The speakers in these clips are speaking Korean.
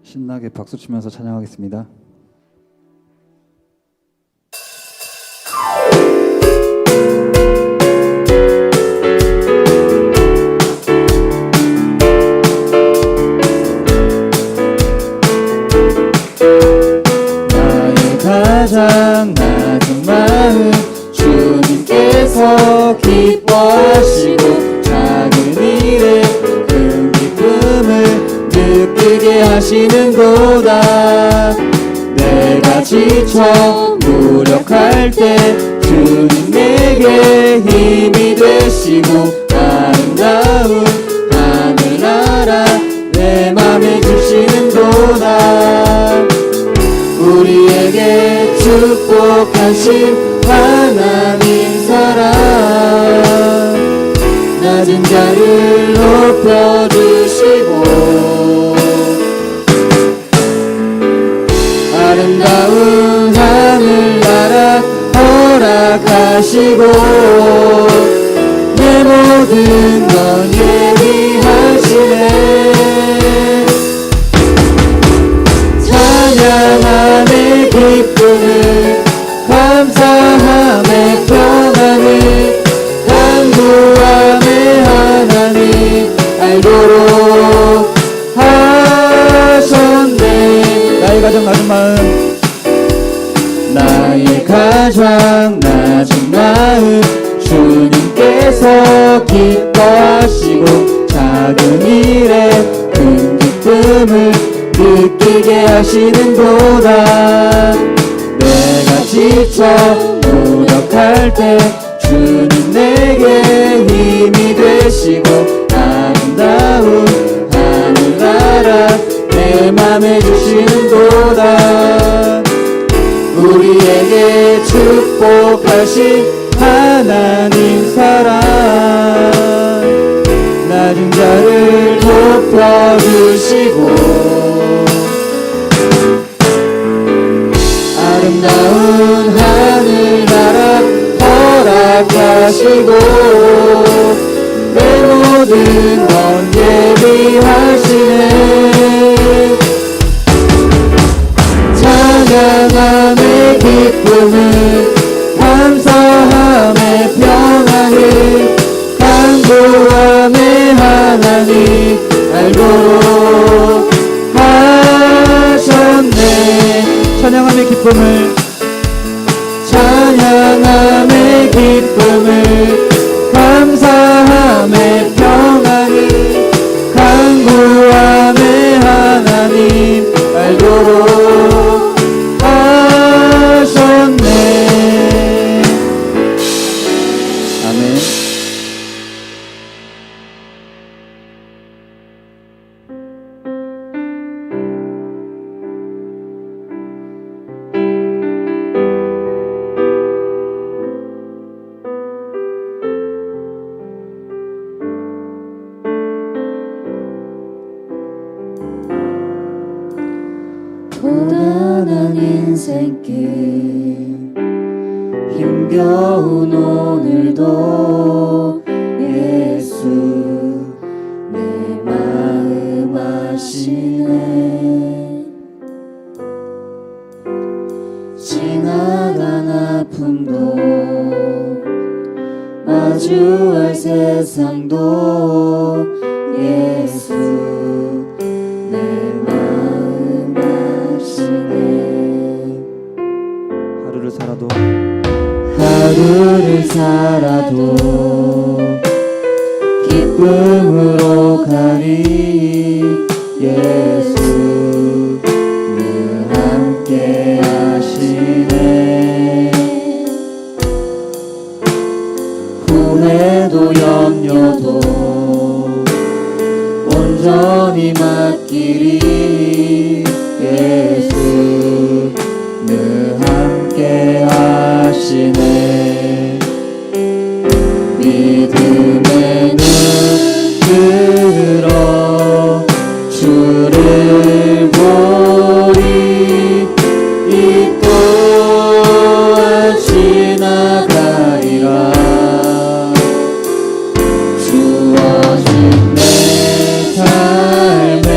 신나게 박수 치면서 찬양하겠습니다. 나의 가장 낮은 마음 주님께서 기뻐하시고 작은 일에 큰 기쁨을 느끼게 하시는도다. 내가 지쳐 무력할 때 주님 내게 힘이 되시고 아름다운 하늘나라 내 맘에 주시는도다. 우리에게 축복하신 하나님 사랑 낮은 자를 높여주시고 아름다운 하늘나라 허락하시고 내 모든 건 예비하시네. 찬양함의 기쁨을 감사함의 평안을 간구함의 하나님 알도록 하셨네. 나의 가장 낮은 마음, 나의 가장 낮은 마음 주님께서 기뻐하시고 작은 일에 큰 기쁨을 느끼게 하시는도다. 내가 지쳐 무력할 때 주님 내게 힘이 되시고 아름다운 하늘나라 내 맘에 주시는도다. 우리에게 축복하신 하나님 사랑 낮은 자를 높여주시고 아름다운 하늘나라 허락하시고 내 모든 건 예비하시네. 찬양함의 기쁨을 감사함의 평안을 간구함의 하나님 알도록 하셨네. 찬양함의 기쁨을 찬양함의 기쁨을 감사함의 평안을 간구함의 하나님 알도록 하셨네. 아멘. 고단한 인생길 힘겨운 오늘도 예수 내 마음 아시네. 지나간 아픔도 마주할 세상도 예수 내 마음 아시네. 하루를 살아도 기쁨으로 가리 예수 늘 함께 하시네. 후회도 염려도 온전히 맡기리 예수 늘 함께 하시네. 믿음의 눈 들어 주를 보리 이 또한 지나가리라. 주어진 내 삶에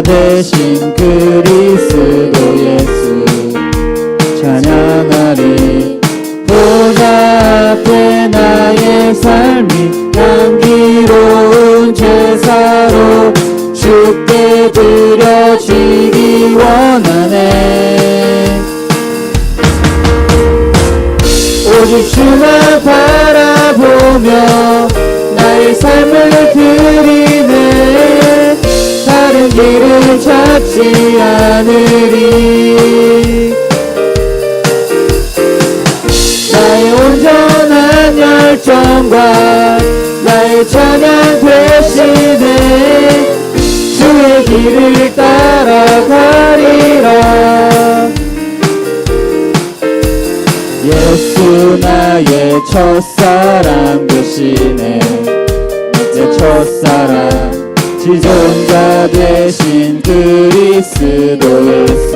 되신 그리스도 예수 찬양하리. 보좌 앞에 나의 삶이 향기로운 제사로 주께 드려지기 원하네. 오직 주만 바라보며 나의 삶을 드리네. 다른 길을 찾지 않으리. 나의 온전한 열정과 나의 찬양 되시네. 주의 길을 따라가리라. 예수 나의 첫사랑 되시네. 내 첫사랑 지존자 되신 그리스도 예수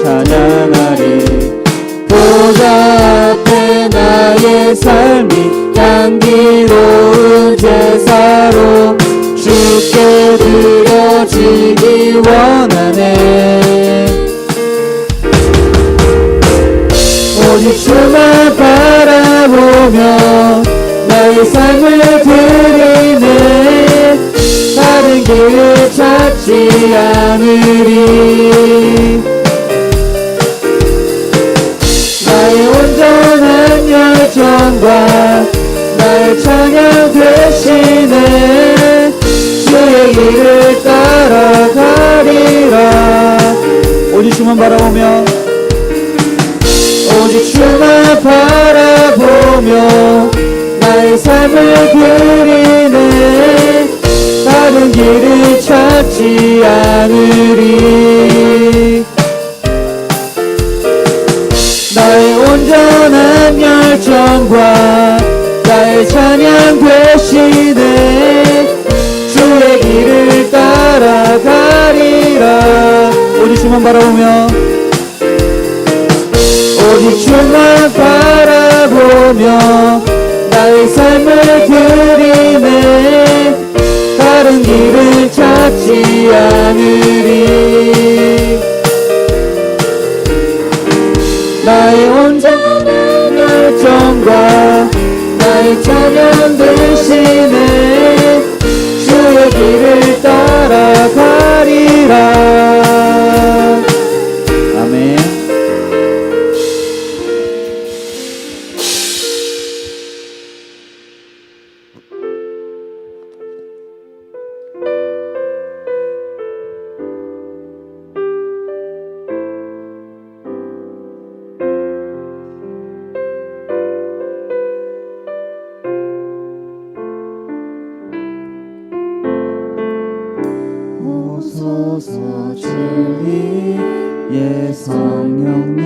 찬양하리. 보좌 앞에 나의 삶이 향기로운 제사로 주께 드려지기 원하네. 오직 주만 바라보며 나의 삶을 드리네. 다른 길을 찾지 않으리. 나의 온전한 열정과 나의 찬양 되시네. 주의 길을 따라가리라. 오직 주만 바라보며 오직 주만 바라보며 나의 삶을 드리네. 다른 길을 찾지 않으리. 나의 온전한 열정과 나의 찬양 되시네. 주의 길을 따라가리라. 오직 주만 바라보며 오직 주만 바라보며 나의 삶을 드리네. 다른 길을 찾지 않으리. 나의 온전한 열정과 나의 찬양 되시네. 주의 길을 따라가리라. 아멘. 오소서 진리의 성령님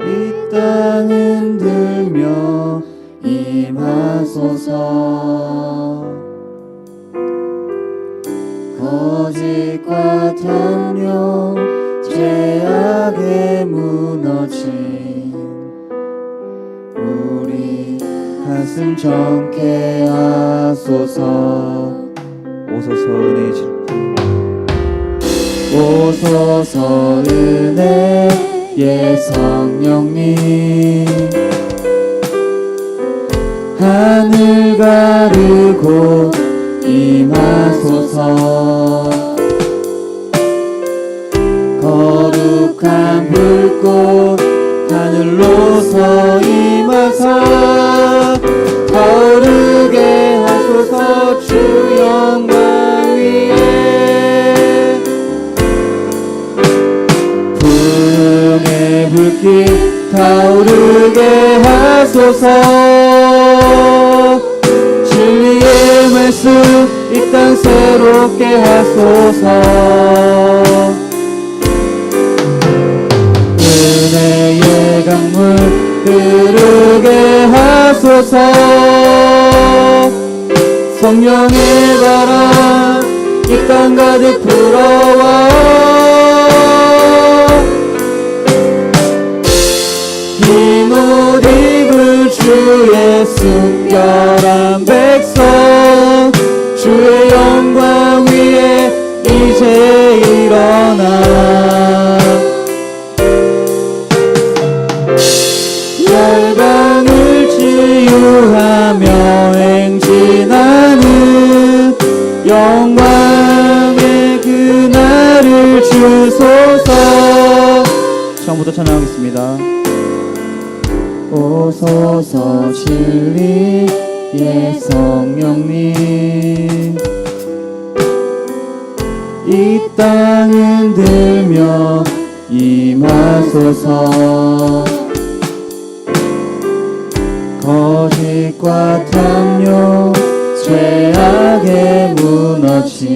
이 땅 흔들며 임하소서. 거짓과 탐욕 죄악에 무너진 우리 가슴 정케 하소서. 오소서 은혜의 질 오소서 은혜의 성령님 하늘 가르고 임하소서. 거룩한 불꽃 하늘로서 임하사 거르게 하소서. 주 영광 위에 부흥의 불빛 타오르게 하소서. 진리의 말씀 이 땅 새롭게 하소서. 은혜의 강물 흐르게 하소서. 성령의 바람 이 땅 가득 불어와 흰 옷 입은 주의 순결한 백성 이제 일어나 열방을 치유하며 행진하는 영광의 그날을 주소서. 처음부터 찬양하겠습니다. 오소서 진리의 성령님 이 땅 흔들며 임하소서. 거짓과 탐욕 죄악에 무너진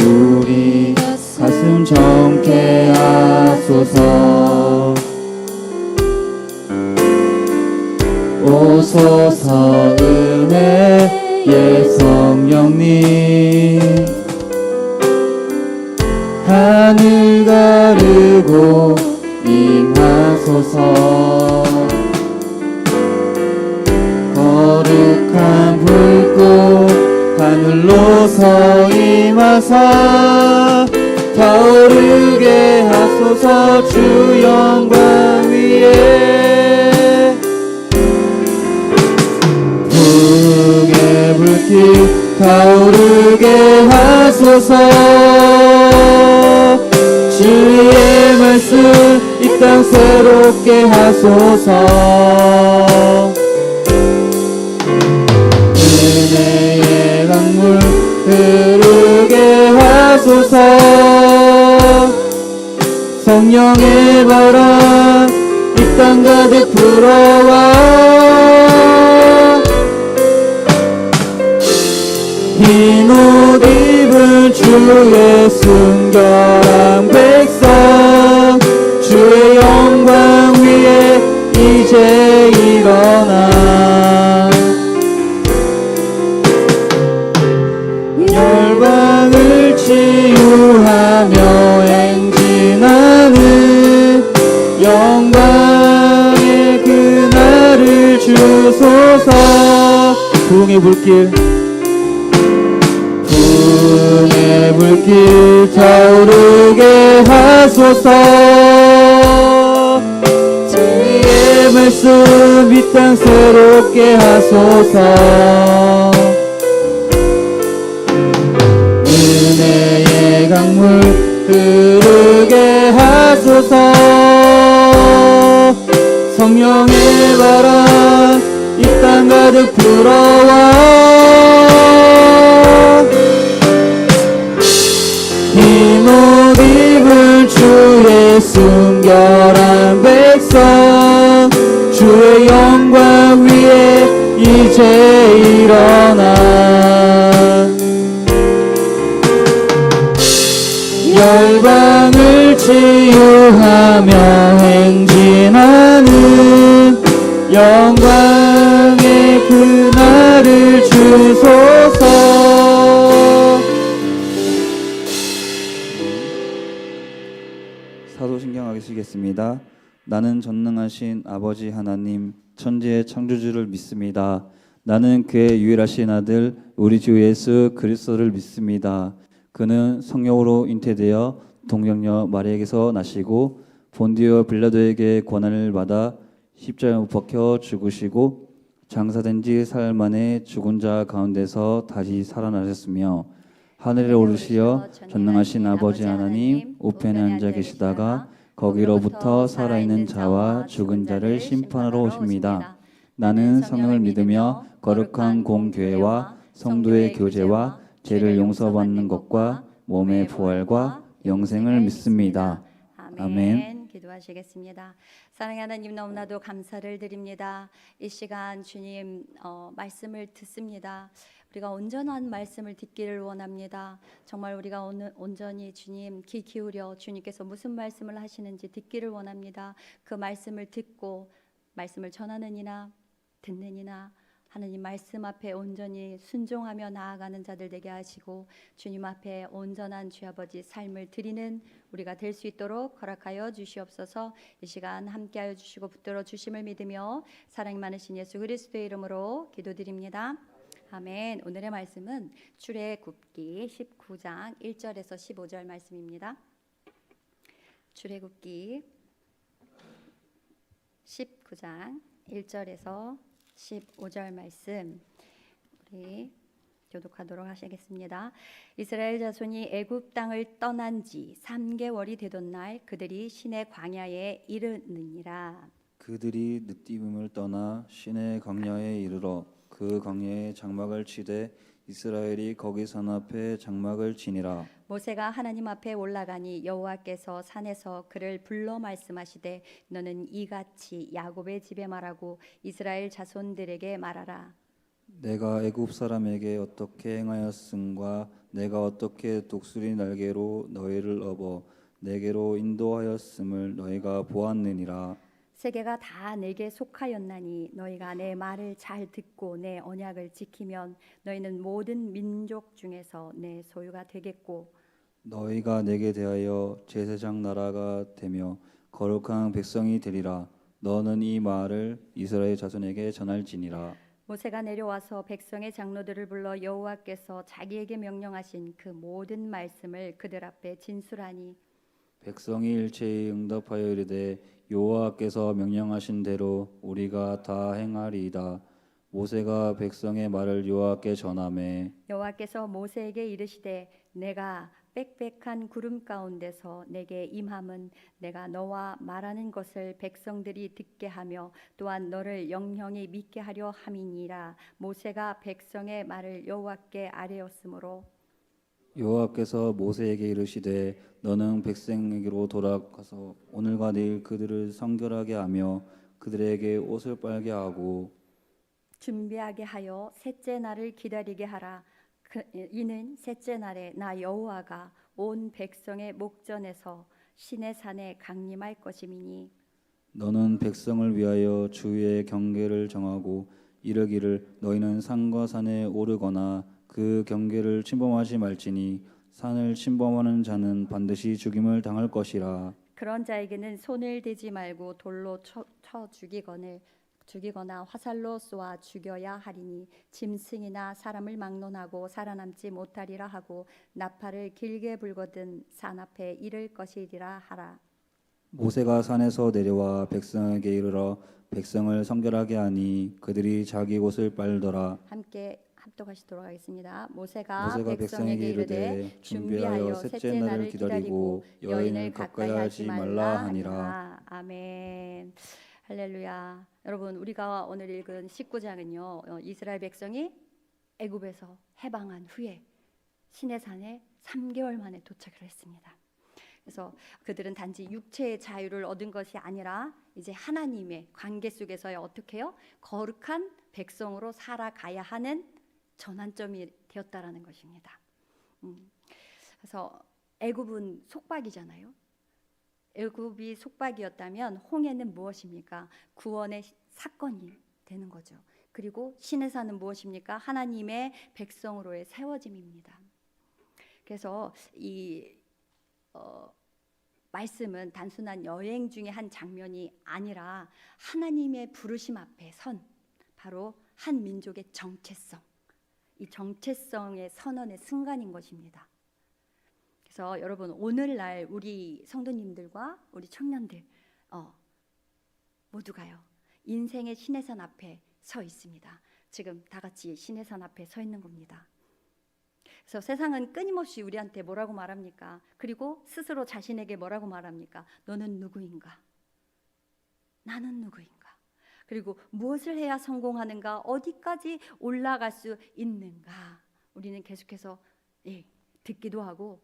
우리 가슴 정케 하소서. 오소서 은혜의 성령님 하늘 가르고 임하소서. 거룩한 불꽃 하늘로서 임하사 타오르게 하소서. 주 영광 위에 부흥의 불길 타오르게 하소서. 주의 말씀 이 땅 새롭게 하소서. 은혜의 강물 흐르게 하소서. 성령의 바람 이 땅 가득 불어와 흰 옷 입은 주의 순결한 백성 주의 영광 위에 이제 일어나 열방을 치유하며 행진하는 영광의 그날을 주소서. 부흥의 불길 부흥의 불길 타오르게 하소서. 주의 말씀 이 땅 새롭게 하소서. 은혜의 강물 흐르게 하소서. 성령의 바람 이 땅 가득 불어와 흰 옷 입은 주의 순결한 백성 주의 영광 위에 이제 일어나 열방을 치유하며 행진하는 영광의 그날을 주소서. 사도신경 하시겠습니다. 나는 전능하신 아버지 하나님 천지의 창조주를 믿습니다. 나는 그의 유일하신 아들 우리 주 예수 그리스도를 믿습니다. 그는 성령으로 잉태되어 동정녀 마리아에게서 나시고 본디오 빌라도에게 고난을 받아 십자가에 못 박혀 죽으시고 장사된 지 사흘 만에 죽은 자 가운데서 다시 살아나셨으며 하늘에 오르시어 전능하신 아버지 하나님 우편에 앉아 계시다가 거기로부터 살아있는 자와 죽은 자를 심판하러 오십니다. 나는 성령을 믿으며 거룩한 공교회와 성도의 교제와 죄를 용서받는 것과 몸의 부활과 영생을 믿습니다. 아멘. 기도하시겠습니다. 사랑하는 하나님 너무나도 감사를 드립니다. 이 시간 주님 말씀을 듣습니다. 우리가 온전한 말씀을 듣기를 원합니다. 정말 우리가 온전히 주님 귀 기울여 주님께서 무슨 말씀을 하시는지 듣기를 원합니다. 그 말씀을 듣고 말씀을 전하는 이나 듣는 이나 하나님 말씀 앞에 온전히 순종하며 나아가는 자들 되게 하시고 주님 앞에 온전한 주 아버지 삶을 드리는 우리가 될 수 있도록 허락하여 주시옵소서. 이 시간 함께하여 주시고 붙들어 주심을 믿으며 사랑이 많으신 예수 그리스도의 이름으로 기도드립니다. 아멘. 오늘의 말씀은 출애굽기 19장 1절에서 15절 말씀입니다. 출애굽기 19장 1절에서 15절 말씀 우리 교독하도록 하시겠습니다. 이스라엘 자손이 애굽 땅을 떠난 지 3개월이 되던 날 그들이 시내 광야에 이르느니라. 그들이 느띠림을 떠나 시내 광야에 이르러 그 광야에 장막을 치되 이스라엘이 거기 산 앞에 장막을 치니라. 모세가 하나님 앞에 올라가니 여호와께서 산에서 그를 불러 말씀하시되 너는 이같이 야곱의 집에 말하고 이스라엘 자손들에게 말하라. 내가 애굽 사람에게 어떻게 행하였음과 내가 어떻게 독수리 날개로 너희를 업어 내게로 인도하였음을 너희가 보았느니라. 세계가 다 내게 속하였나니 너희가 내 말을 잘 듣고 내 언약을 지키면 너희는 모든 민족 중에서 내 소유가 되겠고 너희가 내게 대하여 제사장 나라가 되며 거룩한 백성이 되리라. 너는 이 말을 이스라엘 자손에게 전할지니라. 모세가 내려와서 백성의 장로들을 불러 여호와께서 자기에게 명령하신 그 모든 말씀을 그들 앞에 진술하니 백성이 일체히 응답하여 이르되 여호와께서 명령하신 대로 우리가 다 행하리이다. 모세가 백성의 말을 여호와께 전하매 여호와께서 모세에게 이르시되 내가 빽빽한 구름 가운데서 내게 임함은 내가 너와 말하는 것을 백성들이 듣게 하며 또한 너를 영영히 믿게 하려 함이니라. 모세가 백성의 말을 여호와께 아뢰었으므로 여호와께서 모세에게 이르시되 너는 백성에게로 돌아가서 오늘과 내일 그들을 성결하게 하며 그들에게 옷을 빨게 하고 준비하게 하여 셋째 날을 기다리게 하라. 이는 셋째 날에 나 여호와가 온 백성의 목전에서 시내 산에 강림할 것임이니 너는 백성을 위하여 주의 경계를 정하고 이르기를 너희는 산과 산에 오르거나 그 경계를 침범하지 말지니 산을 침범하는 자는 반드시 죽임을 당할 것이라. 그런 자에게는 손을 대지 말고 돌로 쳐 죽이거나 화살로 쏘아 죽여야 하리니 짐승이나 사람을 막론하고 살아남지 못하리라 하고 나팔을 길게 불거든 산 앞에 이를 것이리라 하라. 모세가 산에서 내려와 백성에게 이르러 백성을 성결하게 하니 그들이 자기 옷을 빨더라. 함께 합독하시도록 하겠습니다. 모세가 모세가 백성에게 이르되 준비하여 셋째 날을 기다리고 여인을 가까이 하지 말라 하니라. 아멘. 할렐루야. 여러분 우리가 오늘 읽은 19장은요 이스라엘 백성이 애굽에서 해방한 후에 시내산에 3개월 만에 도착을 했습니다. 그래서 그들은 단지 육체의 자유를 얻은 것이 아니라 이제 하나님의 관계 속에서의 어떻게요? 거룩한 백성으로 살아가야 하는 전환점이 되었다라는 것입니다. 그래서 애굽은 속박이잖아요. 애굽이 속박이었다면 홍해는 무엇입니까? 구원의 사건이 되는 거죠. 그리고 시내산은 무엇입니까? 하나님의 백성으로의 세워짐입니다. 그래서 이 말씀은 단순한 여행 중의 한 장면이 아니라 하나님의 부르심 앞에 선 바로 한 민족의 정체성, 이 정체성의 선언의 순간인 것입니다. 그래서 여러분 오늘날 우리 성도님들과 우리 청년들 모두가요 인생의 시내산 앞에 서 있습니다. 지금 다 같이 시내산 앞에 서 있는 겁니다. 그래서 세상은 끊임없이 우리한테 뭐라고 말합니까? 그리고 스스로 자신에게 뭐라고 말합니까? 너는 누구인가? 나는 누구인가? 그리고 무엇을 해야 성공하는가? 어디까지 올라갈 수 있는가? 우리는 계속해서 듣기도 하고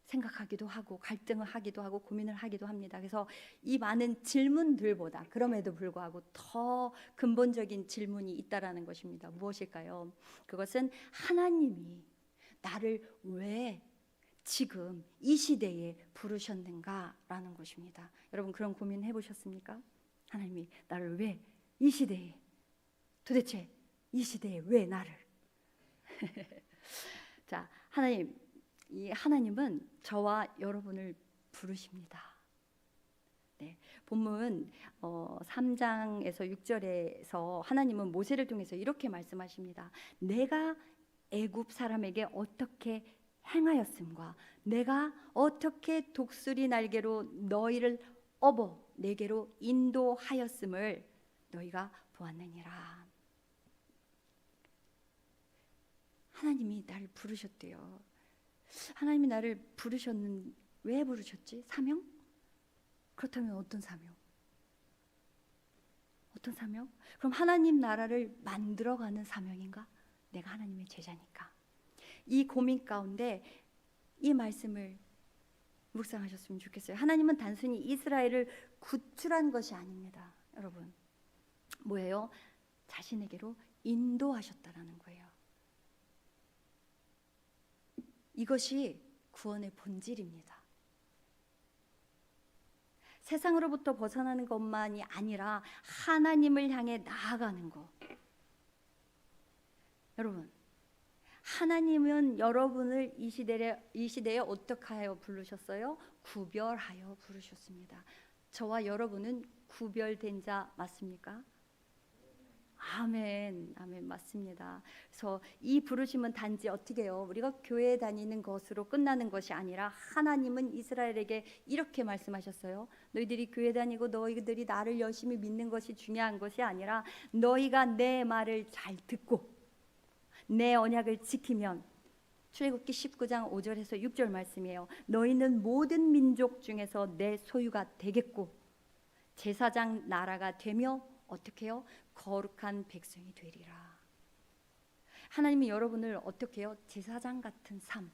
생각하기도 하고 갈등을 하기도 하고 고민을 하기도 합니다. 그래서 이 많은 질문들보다 그럼에도 불구하고 더 근본적인 질문이 있다라는 것입니다. 무엇일까요? 그것은 하나님이 나를 왜 지금 이 시대에 부르셨는가라는 것입니다. 여러분 그런 고민 해보셨습니까? 하나님이 나를 왜 이 시대에 도대체 이 시대에 왜 나를 자 하나님은 저와 여러분을 부르십니다. 네, 본문 3장에서 6절에서 하나님은 모세를 통해서 이렇게 말씀하십니다. 내가 애굽 사람에게 어떻게 행하였음과 내가 어떻게 독수리 날개로 너희를 업어 내게로 인도하였음을 너희가 보았느니라. 하나님이 나를 부르셨대요. 하나님이 나를 부르셨는 왜 부르셨지? 사명? 그렇다면 어떤 사명? 어떤 사명? 그럼 하나님 나라를 만들어가는 사명인가? 내가 하나님의 제자니까. 이 고민 가운데 이 말씀을 묵상하셨으면 좋겠어요. 하나님은 단순히 이스라엘을 구출한 것이 아닙니다. 여러분, 뭐예요? 자신에게로 인도하셨다라는 거예요. 이것이 구원의 본질입니다. 세상으로부터 벗어나는 것만이 아니라 하나님을 향해 나아가는 것. 여러분, 하나님은 여러분을 이 시대에 어떻게 하여 부르셨어요? 구별하여 부르셨습니다. 저와 여러분은 구별된 자 맞습니까? 아멘, 아멘, 맞습니다. 그래서 이 부르심은 단지 어떻게 해요? 우리가 교회에 다니는 것으로 끝나는 것이 아니라 하나님은 이스라엘에게 이렇게 말씀하셨어요. 너희들이 교회 다니고 너희들이 나를 열심히 믿는 것이 중요한 것이 아니라 너희가 내 말을 잘 듣고 내 언약을 지키면, 출애굽기 19장 5절에서 6절 말씀이에요. 너희는 모든 민족 중에서 내 소유가 되겠고 제사장 나라가 되며 어떻게 해요? 거룩한 백성이 되리라. 하나님이 여러분을 어떻게 해요? 제사장 같은 삶,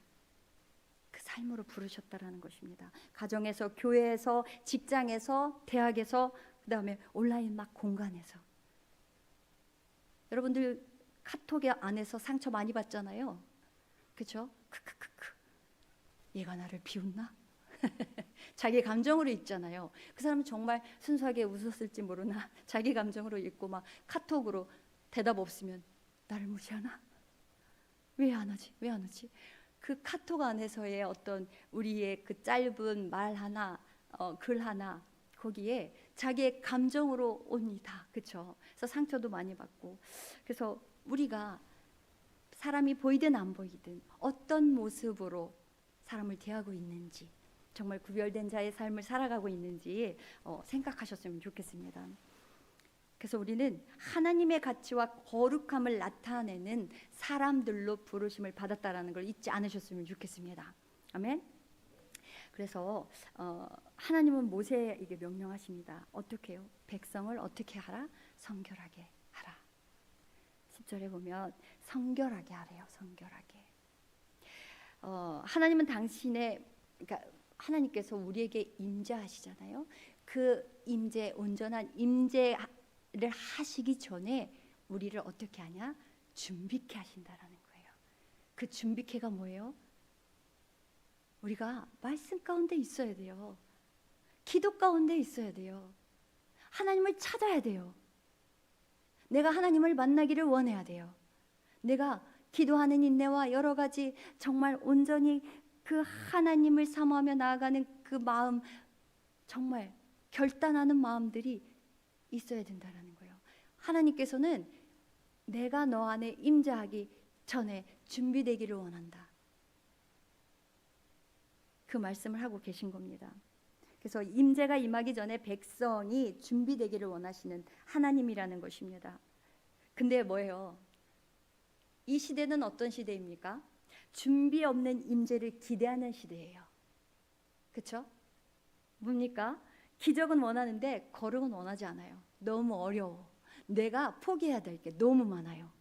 그 삶으로 부르셨다라는 것입니다. 가정에서, 교회에서, 직장에서, 대학에서, 그 다음에 온라인 막 공간에서. 여러분들 카톡 안에서 상처 많이 받잖아요. 그렇죠? 크크크크. 얘가 나를 비웃나? 자기 감정으로 읽잖아요. 그 사람은 정말 순수하게 웃었을지 모르나 자기 감정으로 읽고 막 카톡으로 대답 없으면 나를 무시하나? 왜 안 하지? 왜 안 하지? 그 카톡 안에서의 어떤 우리의 그 짧은 말 하나, 글 하나, 거기에 자기의 감정으로 옵니다. 그렇죠? 그래서 상처도 많이 받고. 그래서 우리가 사람이 보이든 안 보이든 어떤 모습으로 사람을 대하고 있는지, 정말 구별된 자의 삶을 살아가고 있는지 생각하셨으면 좋겠습니다. 그래서 우리는 하나님의 가치와 거룩함을 나타내는 사람들로 부르심을 받았다라는 걸 잊지 않으셨으면 좋겠습니다. 아멘. 그래서 하나님은 모세에게 명령하십니다. 어떻게 해요? 백성을 어떻게 하라? 성결하게 하라. 10절에 보면 성결하게 하래요. 성결하게. 하나님은 그러니까 하나님께서 우리에게 임재하시잖아요. 그 임재, 온전한 임재를 하시기 전에 우리를 어떻게 하냐? 준비케 하신다라는 거예요. 그 준비케가 뭐예요? 우리가 말씀 가운데 있어야 돼요. 기도 가운데 있어야 돼요. 하나님을 찾아야 돼요. 내가 하나님을 만나기를 원해야 돼요. 내가 기도하는 인내와 여러 가지 정말 온전히 그 하나님을 사모하며 나아가는 그 마음, 정말 결단하는 마음들이 있어야 된다는 거예요. 하나님께서는 내가 너 안에 임재하기 전에 준비되기를 원한다. 그 말씀을 하고 계신 겁니다. 그래서 임재가 임하기 전에 백성이 준비되기를 원하시는 하나님이라는 것입니다. 근데 뭐예요? 이 시대는 어떤 시대입니까? 준비 없는 임재를 기대하는 시대예요. 그렇죠? 뭡니까? 기적은 원하는데 거룩은 원하지 않아요. 너무 어려워. 내가 포기해야 될 게 너무 많아요.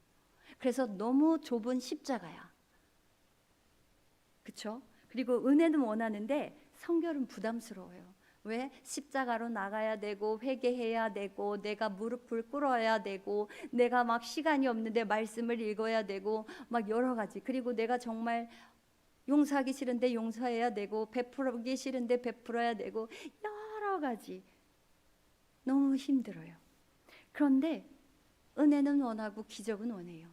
그래서 너무 좁은 십자가야. 그렇죠? 그리고 은혜는 원하는데 성결은 부담스러워요. 왜? 십자가로 나가야 되고 회개해야 되고 내가 무릎을 꿇어야 되고 내가 막 시간이 없는데 말씀을 읽어야 되고 막 여러 가지. 그리고 내가 정말 용서하기 싫은데 용서해야 되고 베풀기 싫은데 베풀어야 되고 여러 가지. 너무 힘들어요. 그런데 은혜는 원하고 기적은 원해요.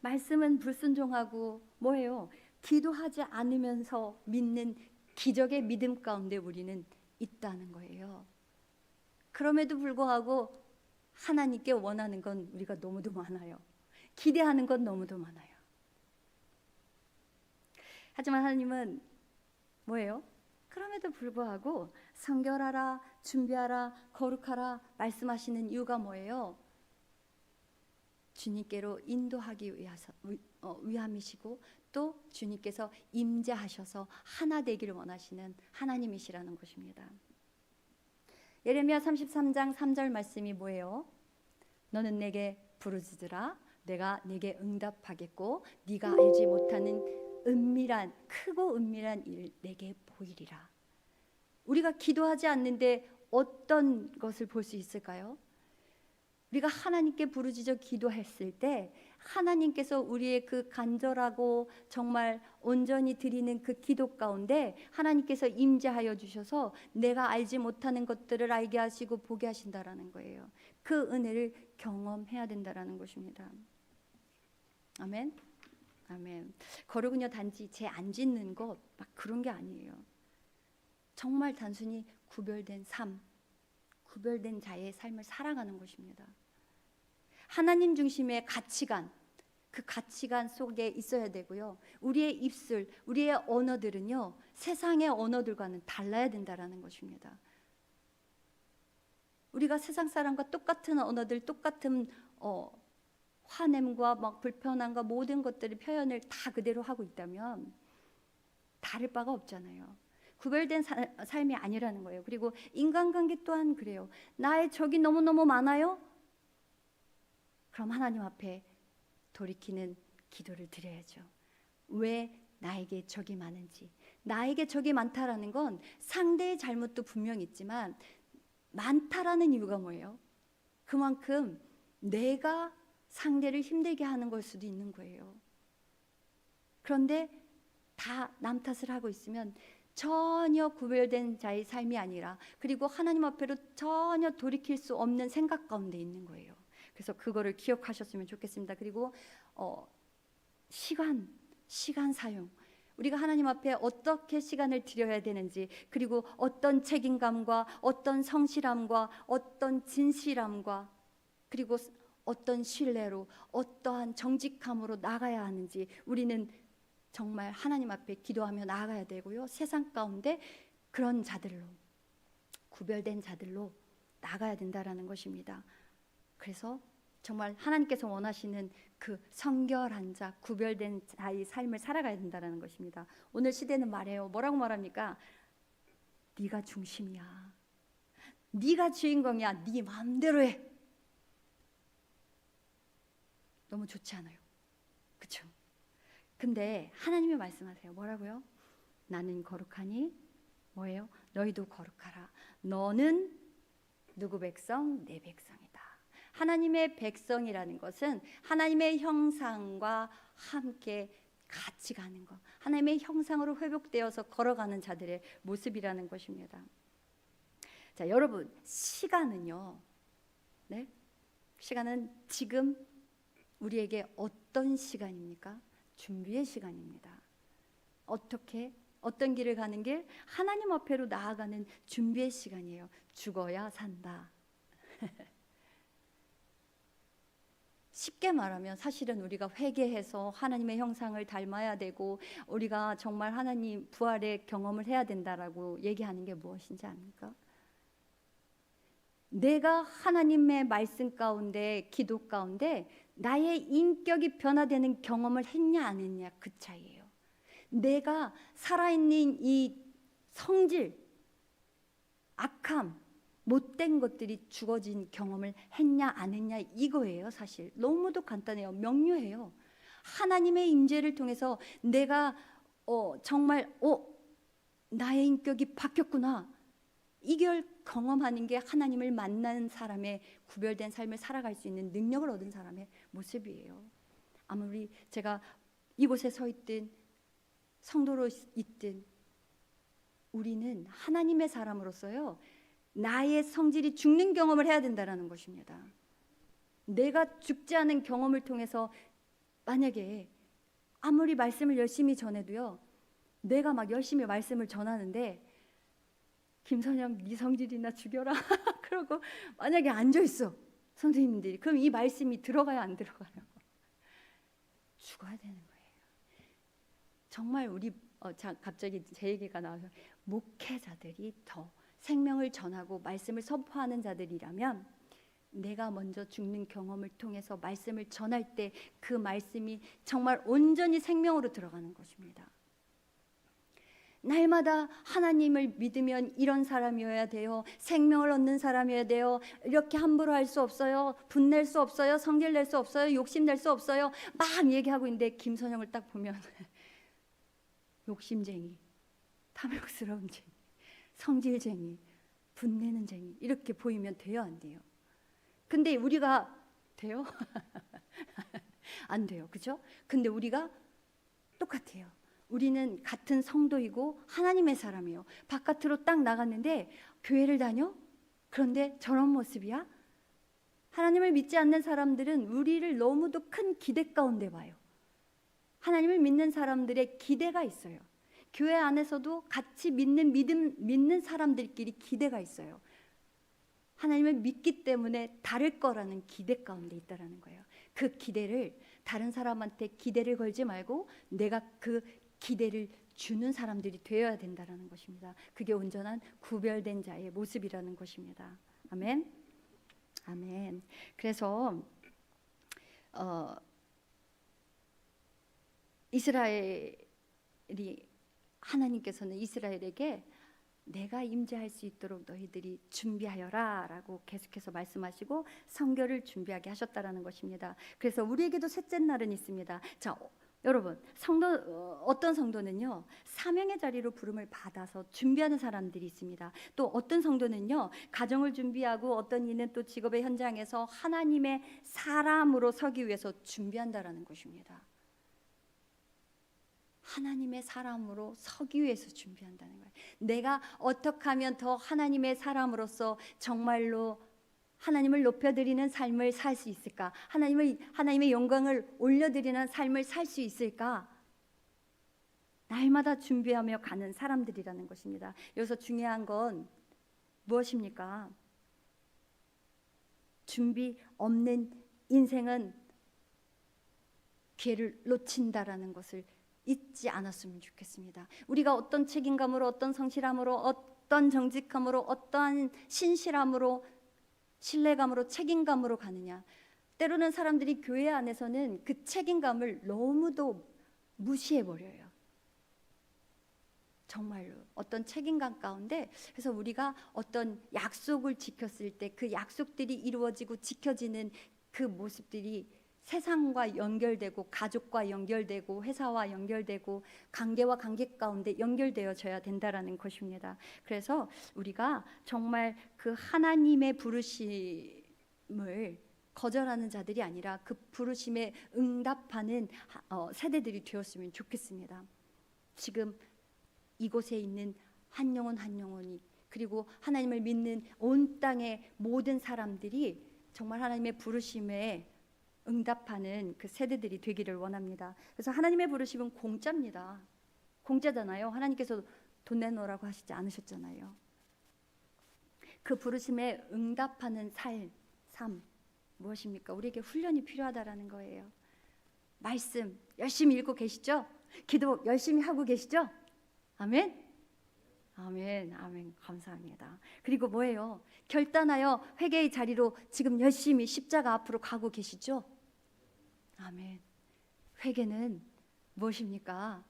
말씀은 불순종하고 뭐예요? 기도하지 않으면서 믿는 기적의 믿음 가운데 우리는 있다는 거예요. 그럼에도 불구하고 하나님께 원하는 건 우리가 너무도 많아요. 기대하는 건 너무도 많아요. 하지만 하나님은 뭐예요? 그럼에도 불구하고 성결하라, 준비하라, 거룩하라 말씀하시는 이유가 뭐예요? 주님께로 인도하기 위함이시고 또 주님께서 임재하셔서 하나 되기를 원하시는 하나님이시라는 것입니다. 예레미야 33장 3절 말씀이 뭐예요? 너는 내게 부르짖으라 내가 네게 응답하겠고 네가 알지 못하는 크고 은밀한 일 내게 보이리라. 우리가 기도하지 않는데 어떤 것을 볼 수 있을까요? 우리가 하나님께 부르짖어 기도했을 때 하나님께서 우리의 그 간절하고 정말 온전히 드리는 그 기도 가운데 하나님께서 임재하여 주셔서 내가 알지 못하는 것들을 알게 하시고 보게 하신다라는 거예요. 그 은혜를 경험해야 된다라는 것입니다. 아멘. 아멘. 거룩은요 단지 제 안 짓는 것 막 그런 게 아니에요. 정말 단순히 구별된 삶, 구별된 자의 삶을 살아가는 것입니다. 하나님 중심의 가치관, 그 가치관 속에 있어야 되고요. 우리의 입술, 우리의 언어들은요 세상의 언어들과는 달라야 된다라는 것입니다. 우리가 세상 사람과 똑같은 언어들, 똑같은 화냄과 막 불편함과 모든 것들을 표현을 다 그대로 하고 있다면 다를 바가 없잖아요. 구별된 삶이 아니라는 거예요. 그리고 인간관계 또한 그래요. 나의 적이 너무너무 많아요? 그럼 하나님 앞에 돌이키는 기도를 드려야죠. 왜 나에게 적이 많은지. 나에게 적이 많다라는 건 상대의 잘못도 분명히 있지만 많다라는 이유가 뭐예요? 그만큼 내가 상대를 힘들게 하는 걸 수도 있는 거예요. 그런데 다 남 탓을 하고 있으면 전혀 구별된 자의 삶이 아니라 그리고 하나님 앞에로 전혀 돌이킬 수 없는 생각 가운데 있는 거예요. 그래서 그거를 기억하셨으면 좋겠습니다. 그리고 시간 사용. 우리가 하나님 앞에 어떻게 시간을 드려야 되는지, 그리고 어떤 책임감과 어떤 성실함과 어떤 진실함과 그리고 어떤 신뢰로 어떠한 정직함으로 나가야 하는지 우리는 정말 하나님 앞에 기도하며 나아가야 되고요. 세상 가운데 그런 자들로, 구별된 자들로 나가야 된다라는 것입니다. 그래서 정말 하나님께서 원하시는 그 성결한 자, 구별된 자의 삶을 살아가야 된다라는 것입니다. 오늘 시대는 말해요. 뭐라고 말합니까? 네가 중심이야. 네가 주인공이야. 네 마음대로 해. 너무 좋지 않아요? 그렇죠? 근데 하나님이 말씀하세요. 뭐라고요? 나는 거룩하니 뭐예요? 너희도 거룩하라. 너는 누구 백성? 내 백성이다. 하나님의 백성이라는 것은 하나님의 형상과 함께 같이 가는 것, 하나님의 형상으로 회복되어서 걸어가는 자들의 모습이라는 것입니다. 자, 여러분, 시간은요, 네? 시간은 지금 우리에게 어떤 시간입니까? 준비의 시간입니다. 어떤 길을 가는 길? 하나님 앞에로 나아가는 준비의 시간이에요. 죽어야 산다. 쉽게 말하면 사실은 우리가 회개해서 하나님의 형상을 닮아야 되고 우리가 정말 하나님 부활의 경험을 해야 된다라고 얘기하는 게 무엇인지 압니까? 내가 하나님의 말씀 가운데, 기도 가운데 나의 인격이 변화되는 경험을 했냐 안 했냐, 그 차이예요. 내가 살아있는 이 성질, 악함, 못된 것들이 죽어진 경험을 했냐 안 했냐, 이거예요. 사실 너무도 간단해요. 명료해요. 하나님의 임재를 통해서 내가 정말 나의 인격이 바뀌었구나, 이걸 경험하는 게 하나님을 만난 사람의 구별된 삶을 살아갈 수 있는 능력을 얻은 사람의 모습이에요. 아무리 제가 이곳에 서 있든 성도로 있든 우리는 하나님의 사람으로서요, 나의 성질이 죽는 경험을 해야 된다는 것입니다. 내가 죽지 않은 경험을 통해서 만약에 아무리 말씀을 열심히 전해도요, 내가 막 열심히 말씀을 전하는데 김선영 네 성질이나 죽여라 그러고 만약에 앉아있어 선생님들이, 그럼 이 말씀이 들어가요 안 들어가요? 죽어야 되는 거예요. 정말 우리 갑자기 제 얘기가 나와서 목회자들이 더 생명을 전하고 말씀을 선포하는 자들이라면 내가 먼저 죽는 경험을 통해서 말씀을 전할 때 그 말씀이 정말 온전히 생명으로 들어가는 것입니다. 날마다 하나님을 믿으면 이런 사람이어야 돼요. 생명을 얻는 사람이어야 돼요. 이렇게 함부로 할 수 없어요. 분낼 수 없어요. 성질 낼 수 없어요. 욕심 낼 수 없어요. 막 얘기하고 있는데 김선영을 딱 보면 욕심쟁이, 탐욕스러운 쟁이, 성질쟁이, 분내는 쟁이 이렇게 보이면 돼요 안 돼요? 근데 우리가 돼요? 안 돼요. 그죠? 근데 우리가 똑같아요. 우리는 같은 성도이고 하나님의 사람이에요. 바깥으로 딱 나갔는데 교회를 다녀? 그런데 저런 모습이야? 하나님을 믿지 않는 사람들은 우리를 너무도 큰 기대 가운데 봐요. 하나님을 믿는 사람들의 기대가 있어요. 교회 안에서도 같이 믿는 사람들끼리 기대가 있어요. 하나님을 믿기 때문에 다를 거라는 기대 가운데 있다라는 거예요. 그 기대를 다른 사람한테 기대를 걸지 말고 내가 그 기대를 주는 사람들이 되어야 된다라는 것입니다. 그게 온전한 구별된 자의 모습이라는 것입니다. 아멘. 아멘. 그래서 이스라엘이 하나님께서는 이스라엘에게 내가 임재할 수 있도록 너희들이 준비하여라 라고 계속해서 말씀하시고 성결을 준비하게 하셨다라는 것입니다. 그래서 우리에게도 셋째 날은 있습니다. 자, 여러분, 어떤 성도는요 사명의 자리로 부름을 받아서 준비하는 사람들이 있습니다. 또 어떤 성도는요 가정을 준비하고, 어떤 이는 또 직업의 현장에서 하나님의 사람으로 서기 위해서 준비한다라는 것입니다. 하나님의 사람으로 서기 위해서 준비한다는 거예요. 내가 어떻게 하면 더 하나님의 사람으로서 정말로 하나님을 높여드리는 삶을 살 수 있을까? 하나님의 영광을 올려드리는 삶을 살 수 있을까? 날마다 준비하며 가는 사람들이라는 것입니다. 여기서 중요한 건 무엇입니까? 준비 없는 인생은 기회를 놓친다라는 것을 잊지 않았으면 좋겠습니다. 우리가 어떤 책임감으로, 어떤 성실함으로, 어떤 정직함으로, 어떠한 신실함으로, 신뢰감으로, 책임감으로 가느냐. 때로는 사람들이 교회 안에서는 그 책임감을 너무도 무시해버려요. 정말로 어떤 책임감 가운데, 그래서 우리가 어떤 약속을 지켰을 때 그 약속들이 이루어지고 지켜지는 그 모습들이 세상과 연결되고, 가족과 연결되고, 회사와 연결되고, 관계와 관계 가운데 연결되어져야 된다라는 것입니다. 그래서 우리가 정말 그 하나님의 부르심을 거절하는 자들이 아니라 그 부르심에 응답하는 세대들이 되었으면 좋겠습니다. 지금 이곳에 있는 한 영혼 한 영혼이, 그리고 하나님을 믿는 온 땅의 모든 사람들이 정말 하나님의 부르심에 응답하는 그 세대들이 되기를 원합니다. 그래서 하나님의 부르심은 공짜입니다. 공짜잖아요. 하나님께서 돈 내놓으라고 하시지 않으셨잖아요. 그 부르심에 응답하는 삶 무엇입니까? 우리에게 훈련이 필요하다라는 거예요. 말씀 열심히 읽고 계시죠? 기도 열심히 하고 계시죠? 아멘. 아멘, 아멘, 감사합니다. 그리고 뭐예요? 결단하여 회개의 자리로 지금 열심히 십자가 앞으로 가고 계시죠? 아멘. 회개는 무엇입니까?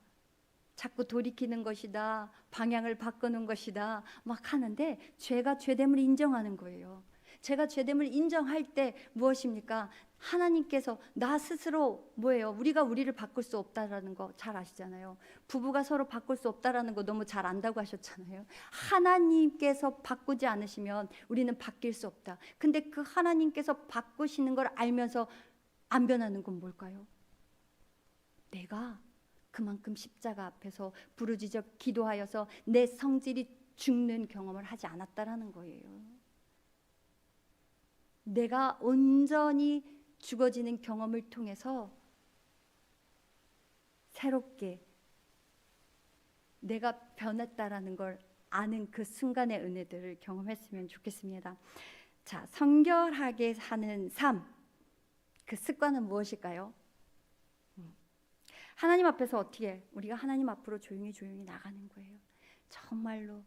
자꾸 돌이키는 것이다, 방향을 바꾸는 것이다 막 하는데, 죄가 죄됨을 인정하는 거예요. 제가 죄됨을 인정할 때 무엇입니까? 하나님께서 나 스스로 뭐예요? 우리를 바꿀 수 없다라는 거 잘 아시잖아요. 부부가 서로 바꿀 수 없다라는 거 너무 잘 안다고 하셨잖아요. 하나님께서 바꾸지 않으시면 우리는 바뀔 수 없다. 근데 그 하나님께서 바꾸시는 걸 알면서 안 변하는 건 뭘까요? 내가 그만큼 십자가 앞에서 부르짖어 기도하여서 내 성질이 죽는 경험을 하지 않았다라는 거예요. 내가 온전히 죽어지는 경험을 통해서 새롭게 내가 변했다라는 걸 아는 그 순간의 은혜들을 경험했으면 좋겠습니다. 자, 성결하게 사는 삶, 그 습관은 무엇일까요? 하나님 앞에서 어떻게 우리가 하나님 앞으로 조용히 나가는 거예요. 정말로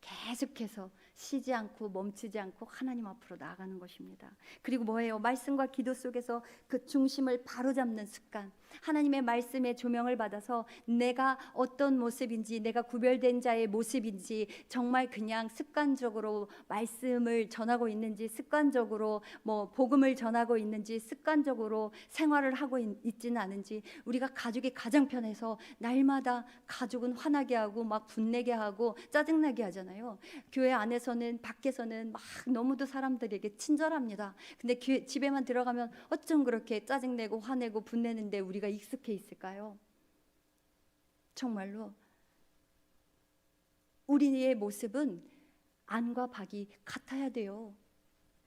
계속해서 쉬지 않고 멈추지 않고 하나님 앞으로 나아가는 것입니다. 그리고 뭐예요? 말씀과 기도 속에서 그 중심을 바로잡는 습관. 하나님의 말씀의 조명을 받아서 내가 어떤 모습인지, 내가 구별된 자의 모습인지, 정말 그냥 습관적으로 말씀을 전하고 있는지, 습관적으로 뭐 복음을 전하고 있는지, 습관적으로 생활을 하고 있지는 않은지. 우리가 가족이 가장 편해서 날마다 가족은 화나게 하고 막 분내게 하고 짜증나게 하잖아요. 교회 안에서는 밖에서는 막 너무도 사람들에게 친절합니다. 근데 집에만 들어가면 어쩜 그렇게 짜증내고 화내고 분내는데 우리가 익숙해 있을까요? 정말로 우리의 모습은 안과 박이 같아야 돼요.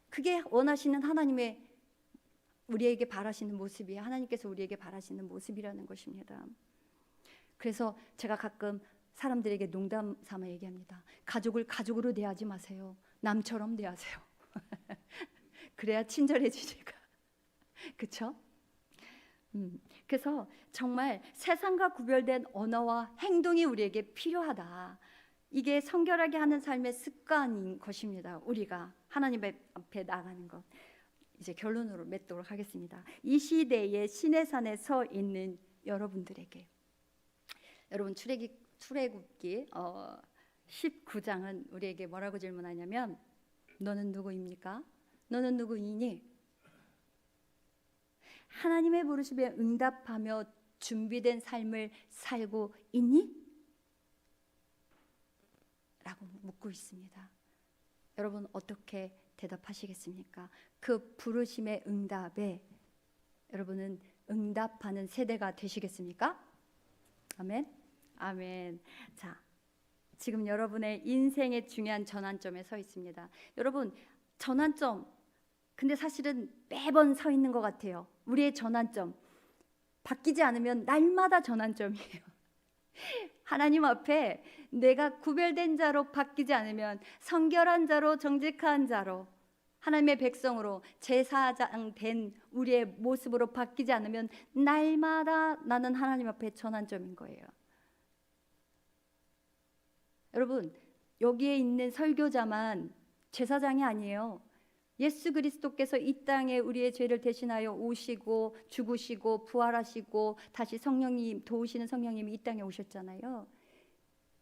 그게 원하시는 하나님의 우리에게 바라시는 모습이에요. 하나님께서 우리에게 바라시는 모습이라는 것입니다. 그래서 제가 가끔 사람들에게 농담 삼아 얘기합니다. 가족을 가족으로 대하지 마세요. 남처럼 대하세요. 그래야 친절해지니까. 그렇죠? 그래서 정말 세상과 구별된 언어와 행동이 우리에게 필요하다. 이게 성결하게 하는 삶의 습관인 것입니다. 우리가 하나님 앞에 나가는 것. 이제 결론으로 맺도록 하겠습니다. 이 시대에 시내산에 서 있는 여러분들에게, 여러분 출애굽기 19장은 우리에게 뭐라고 질문하냐면, 너는 누구입니까? 너는 누구이니? 하나님의 부르심에 응답하며 준비된 삶을 살고 있니? 라고 묻고 있습니다. 여러분 어떻게 대답하시겠습니까? 그 부르심의 응답에 여러분은 응답하는 세대가 되시겠습니까? 아멘. 아멘. 자, 지금 여러분의 인생의 중요한 전환점에 서 있습니다. 여러분 전환점, 근데 사실은 매번 서 있는 것 같아요. 우리의 전환점 바뀌지 않으면 날마다 전환점이에요. 하나님 앞에 내가 구별된 자로 바뀌지 않으면, 성결한 자로, 정직한 자로, 하나님의 백성으로 제사장 된 우리의 모습으로 바뀌지 않으면 날마다 나는 하나님 앞에 전환점인 거예요. 여러분 여기에 있는 설교자만 제사장이 아니에요. 예수 그리스도께서 이 땅에 우리의 죄를 대신하여 오시고 죽으시고 부활하시고 다시 성령님 도우시는 성령님이 이 땅에 오셨잖아요.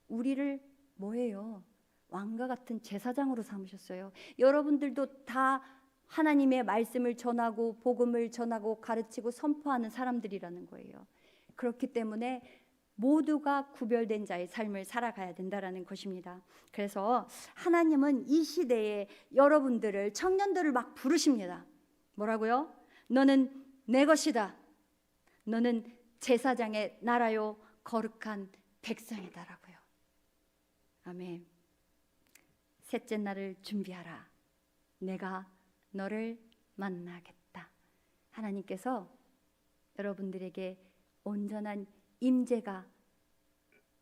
우리를 뭐예요? 왕과 같은 제사장으로 삼으셨어요. 여러분들도 다 하나님의 말씀을 전하고 복음을 전하고 가르치고 선포하는 사람들이라는 거예요. 그렇기 때문에 모두가 구별된 자의 삶을 살아가야 된다라는 것입니다. 그래서 하나님은 이 시대에 여러분들을, 청년들을 막 부르십니다. 뭐라고요? 너는 내 것이다. 너는 제사장의 나라요 거룩한 백성이다라고요. 아멘. 셋째 날을 준비하라. 내가 너를 만나겠다. 하나님께서 여러분들에게 온전한 임재가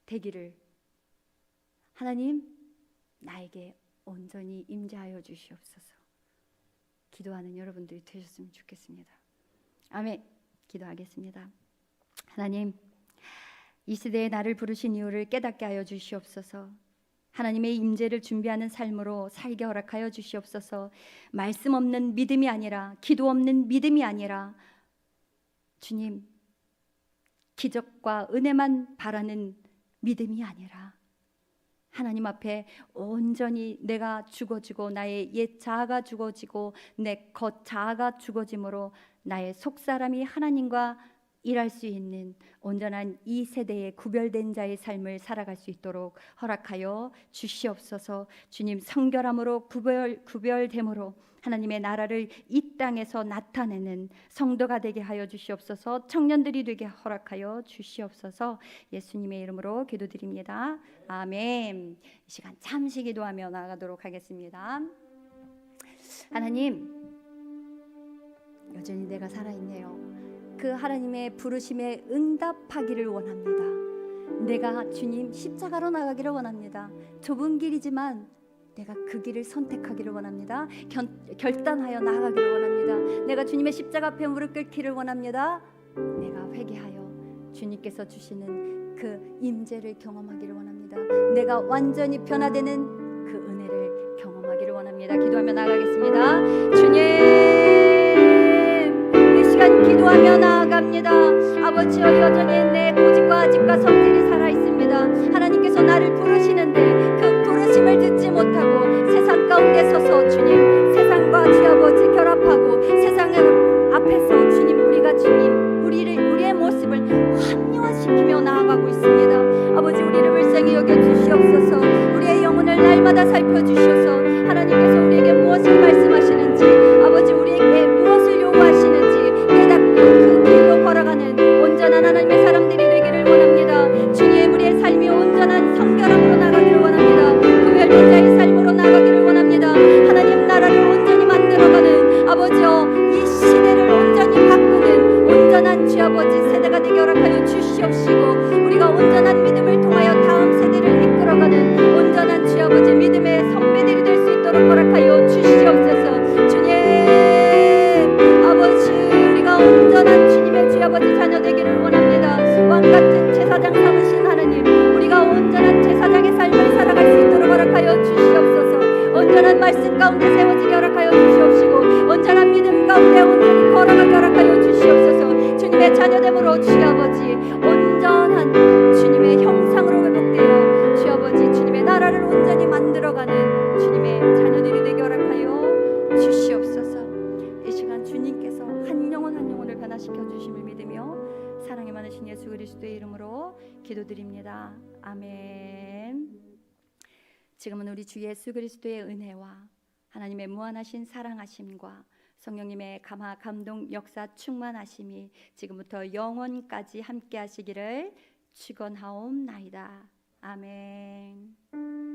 되기를, 하나님 나에게 온전히 임재하여 주시옵소서 기도하는 여러분들이 되셨으면 좋겠습니다. 아멘. 기도하겠습니다. 하나님, 이 시대에 나를 부르신 이유를 깨닫게 하여 주시옵소서. 하나님의 임재를 준비하는 삶으로 살게 허락하여 주시옵소서. 말씀 없는 믿음이 아니라, 기도 없는 믿음이 아니라, 주님 기적과 은혜만 바라는 믿음이 아니라 하나님 앞에 온전히 내가 죽어지고 나의 옛 자아가 죽어지고 내 겉 자아가 죽어짐으로 나의 속사람이 하나님과 일할 수 있는 온전한 이 세대의 구별된 자의 삶을 살아갈 수 있도록 허락하여 주시옵소서. 주님, 성결함으로 구별됨으로 하나님의 나라를 이 땅에서 나타내는 성도가 되게 하여 주시옵소서. 청년들이 되게 허락하여 주시옵소서. 예수님의 이름으로 기도드립니다. 아멘. 이 시간 잠시 기도하며 나아가도록 하겠습니다. 하나님, 여전히 내가 살아있네요. 그 하나님의 부르심에 응답하기를 원합니다. 내가 주님 십자가로 나가기를 원합니다. 좁은 길이지만 내가 그 길을 선택하기를 원합니다. 결단하여 나아가기를 원합니다. 내가 주님의 십자가 앞에 무릎 꿇기를 원합니다. 내가 회개하여 주님께서 주시는 그 임재를 경험하기를 원합니다. 내가 완전히 변화되는 그 은혜를 경험하기를 원합니다. 기도하며 나아가겠습니다. 주님, 이 시간 기도하며 나아갑니다. 아버지여, 여전히 내 고집과 아집과 성질이 살아있습니다. 하나님께서 나를 부르시는데 그 부르심을 듣지 못하고 세상 가운데 서서 주님, 세상과 주 아버지 결합하고 세상 앞에서 주님, 우리가 주님 우리의 모습을 합리화시키며 나아가고 있습니다. 아버지, 우리를 불쌍히 여겨주시옵소서. 우리의 영혼을 날마다 살펴주셔서 하나님께서 우리에게 무엇을 말씀하시는지, 아버지 우리에게 무엇을 요구하시는지 깨닫고 그 길로 걸어가는 온전한 하나님의 사람들이 되기를 원합니다. 주님, 우리의 삶이 온전한 성결함으로 나가기를 원합니다. 구별된 자의 삶으로 나가기를 원합니다. 하나님 나라를 온전히 만들어가는 아버지여, 이 시대를 온전히 바꾸는 온전한 주 아버지 세대가 되게 허락하여 주시옵시고, 우리가 온전한 믿음을 통하여 다음 세대를 이끌어가는 온전한 주 아버지 믿음의 선배들이 될 수 있도록 허락하여 주시옵소서. 주님 아버지, 우리가 온전한 주님의 주 아버지 자녀 되기를 원합니다. 왕같은 제사장 삼으신 하나님, 우리가 온전한 제사장의 삶을 살아갈 수 있도록 허락하여 주시옵소서. 온전한 말씀 가운데 세워지게 허락하여 주시옵시고, 온전한 믿음 가운데 온전히 걸어가게 허락하여 주시옵소서. 주님의 자녀됨으로 주 아버지 온전한 주님의 형상으로 회복되어 주 아버지 주님의 나라를 온전히 만들어가는 주님의 자녀들이 되게 허락하여 주시옵소서. 이 시간 주님께서 한 영혼 한 영혼을 변화시켜 주심을 믿으며 사랑이 많으신 예수 그리스도의 이름으로 기도드립니다. 아멘. 지금은 우리 주 예수 그리스도의 은혜와 하나님의 무한하신 사랑하심과 성령님의 감화 감동 역사 충만하심이 지금부터 영원까지 함께 하시기를 축원하옵나이다. 아멘.